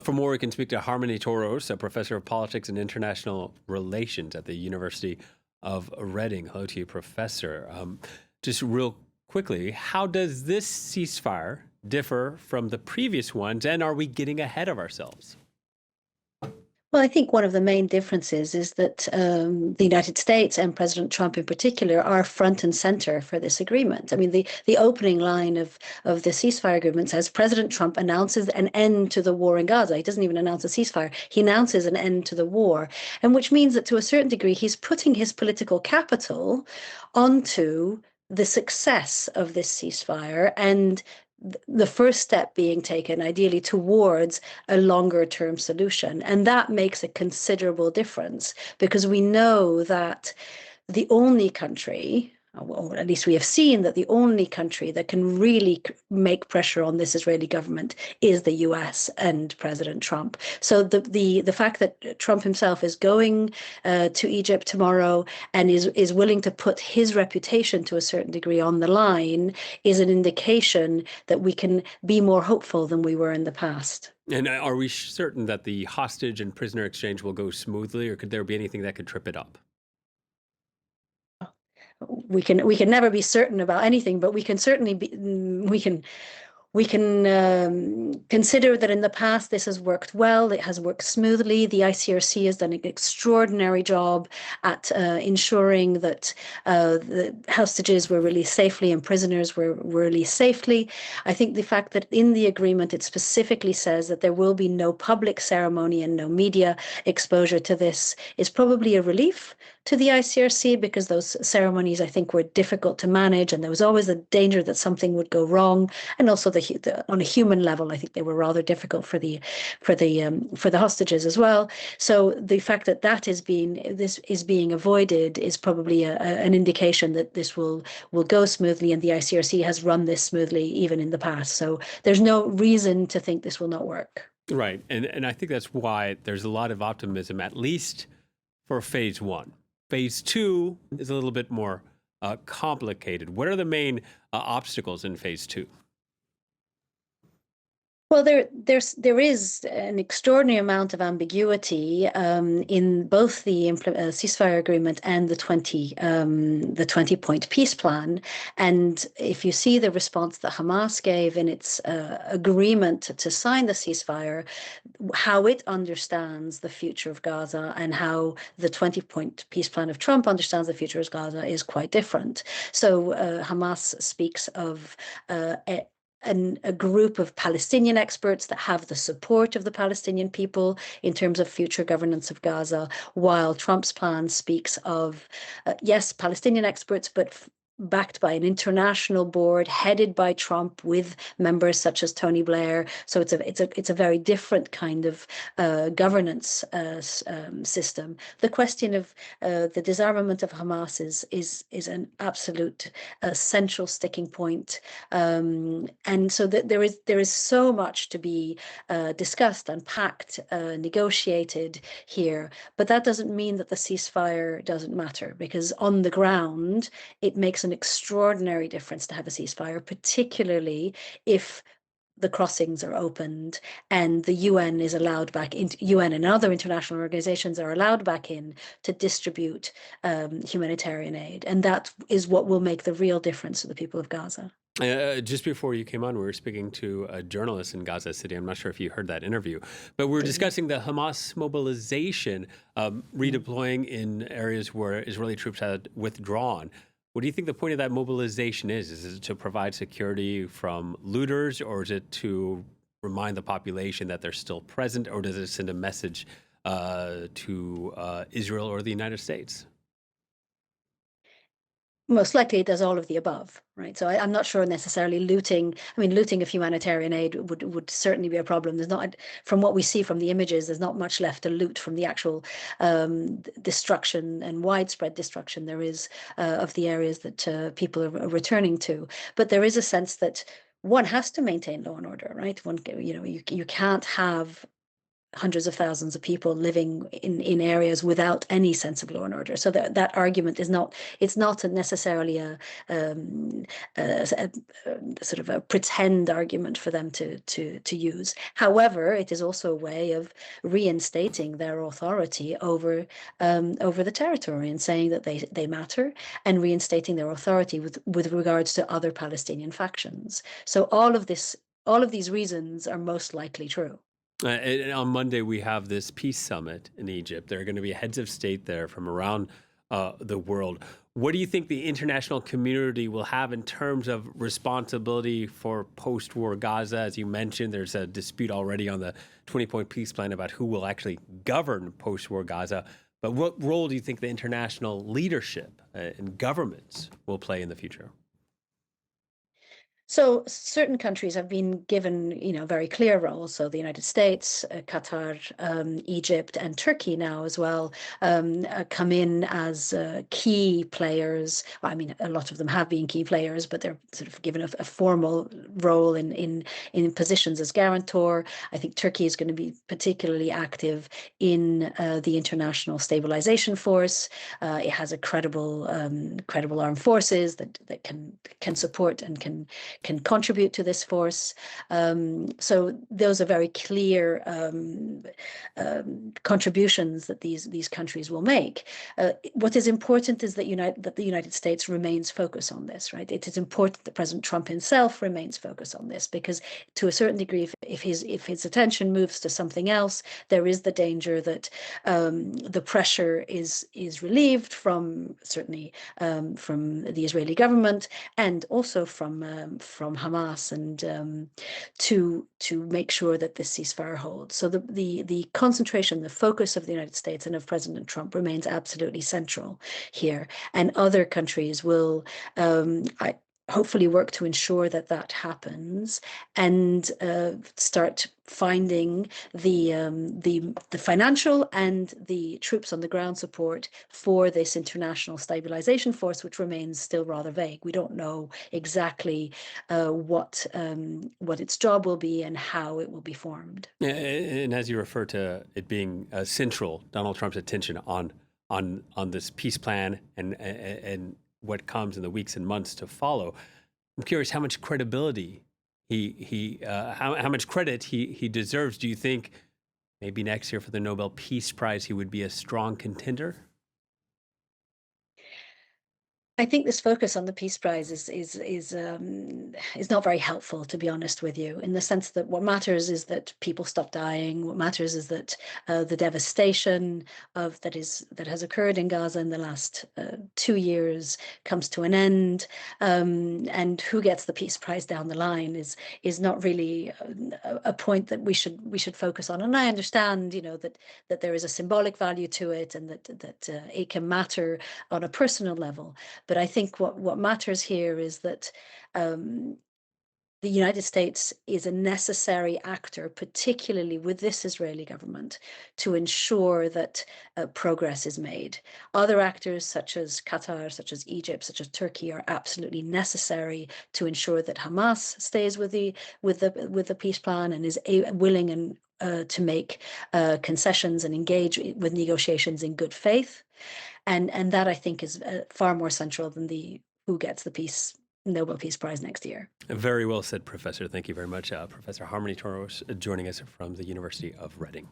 For more, we can speak to Harmonie Toros, a professor of politics and international relations at the University of Reading. Hello to you, Professor. Just real quickly, how does this ceasefire differ from the previous ones, and are we getting ahead of ourselves? Well, I think one of the main differences is that the United States and President Trump in particular are front and center for this agreement. I mean, the opening line of the ceasefire agreement says President Trump announces an end to the war in Gaza. He doesn't even announce a ceasefire. He announces an end to the war, and which means that to a certain degree, he's putting his political capital onto the success of this ceasefire and the first step being taken, ideally, towards a longer term solution. And that makes a considerable difference because we know that the only country, or at least we have seen that the only country that can really make pressure on this Israeli government is the US and President Trump. So the fact that Trump himself is going to Egypt tomorrow and is willing to put his reputation to a certain degree on the line is an indication that we can be more hopeful than we were in the past. And are we certain that the hostage and prisoner exchange will go smoothly, or could there be anything that could trip it up? We can never be certain about anything, but we can certainly be we can consider that in the past this has worked well. It has worked smoothly. The ICRC has done an extraordinary job at ensuring that the hostages were released safely and prisoners were released safely. I think the fact that in the agreement it specifically says that there will be no public ceremony and no media exposure to this is probably a relief to the ICRC because those ceremonies, I think, were difficult to manage, and there was always a danger that something would go wrong. And also, on a human level, I think they were rather difficult for the hostages as well. So the fact that this is being avoided is probably an indication that this will go smoothly, and the ICRC has run this smoothly even in the past. So there's no reason to think this will not work. Right. And I think that's why there's a lot of optimism, at least for phase one. Phase two is a little bit more complicated. What are the main obstacles in phase two? Well, there is an extraordinary amount of ambiguity in both the ceasefire agreement and the 20-point peace plan. And if you see the response that Hamas gave in its agreement to sign the ceasefire, how it understands the future of Gaza and how the 20-point peace plan of Trump understands the future of Gaza is quite different. So Hamas speaks of a group of Palestinian experts that have the support of the Palestinian people in terms of future governance of Gaza, while Trump's plan speaks of, yes, Palestinian experts, but backed by an international board headed by Trump with members such as Tony Blair. So it's a very different kind of governance system. The question of the disarmament of Hamas is an absolute central sticking point, and so there is so much to be discussed, unpacked, negotiated here. But that doesn't mean that the ceasefire doesn't matter, because on the ground it makes an extraordinary difference to have a ceasefire, particularly if the crossings are opened and the UN is allowed back in. UN and other international organizations are allowed back in to distribute humanitarian aid, and that is what will make the real difference to the people of Gaza. Just before you came on, we were speaking to a journalist in Gaza City. I'm not sure if you heard that interview, but we were discussing the Hamas mobilization, redeploying in areas where Israeli troops had withdrawn. What do you think the point of that mobilization is? Is it to provide security from looters, or is it to remind the population that they're still present, or does it send a message to Israel or the United States? Most likely it does all of the above, right? So I'm not sure necessarily looting. I mean, looting of humanitarian aid would certainly be a problem. There's not, from what we see from the images, there's not much left to loot from the actual destruction and widespread destruction there is of the areas that people are returning to. But there is a sense that one has to maintain law and order, right? You can't have hundreds of thousands of people living in areas without any sense of law and order. So that argument is not, it's not necessarily a sort of a pretend argument for them to use. However, it is also a way of reinstating their authority over the territory and saying that they matter, and reinstating their authority with regards to other Palestinian factions. So all of these reasons are most likely true. And on Monday, we have this peace summit in Egypt. There are going to be heads of state there from around the world. What do you think the international community will have in terms of responsibility for post-war Gaza? As you mentioned, there's a dispute already on the 20-point peace plan about who will actually govern post-war Gaza. But what role do you think the international leadership and governments will play in the future? So certain countries have been given, very clear roles. So the United States, Qatar, Egypt, and Turkey now as well come in as key players. Well, I mean, a lot of them have been key players, but they're sort of given a formal role in positions as guarantor. I think Turkey is going to be particularly active in the International Stabilization Force. It has a credible armed forces that can support and can contribute to this force. So those are very clear contributions that these countries will make. What is important is that the United States remains focused on this, right? It is important that President Trump himself remains focused on this, because to a certain degree, if his attention moves to something else, there is the danger that the pressure is relieved from, certainly from the Israeli government, and also from Hamas, and to make sure that this ceasefire holds. So the concentration, the focus of the United States and of President Trump remains absolutely central here, and other countries will hopefully work to ensure that happens, and start finding the financial and the troops on the ground support for this international stabilization force, which remains still rather vague. We don't know exactly what its job will be and how it will be formed. And as you refer to it being central, Donald Trump's attention on this peace plan and what comes in the weeks and months to follow, I'm curious how much credibility how much credit he deserves. Do you think maybe next year for the Nobel Peace Prize he would be a strong contender? I think this focus on the Peace Prize is not very helpful, to be honest with you, in the sense that what matters is that people stop dying. What matters is that the devastation that has occurred in Gaza in the last 2 years comes to an end, and who gets the Peace Prize down the line is not really a point that we should focus on. And I understand, that there is a symbolic value to it, and that it can matter on a personal level. But I think what matters here is that the United States is a necessary actor, particularly with this Israeli government, to ensure that progress is made. Other actors, such as Qatar, such as Egypt, such as Turkey, are absolutely necessary to ensure that Hamas stays with the peace plan and is willing and to make concessions and engage with negotiations in good faith. And that, I think, is far more central than the who gets the Nobel Peace Prize next year. Very well said, Professor. Thank you very much. Professor Harmonie Toros joining us from the University of Reading.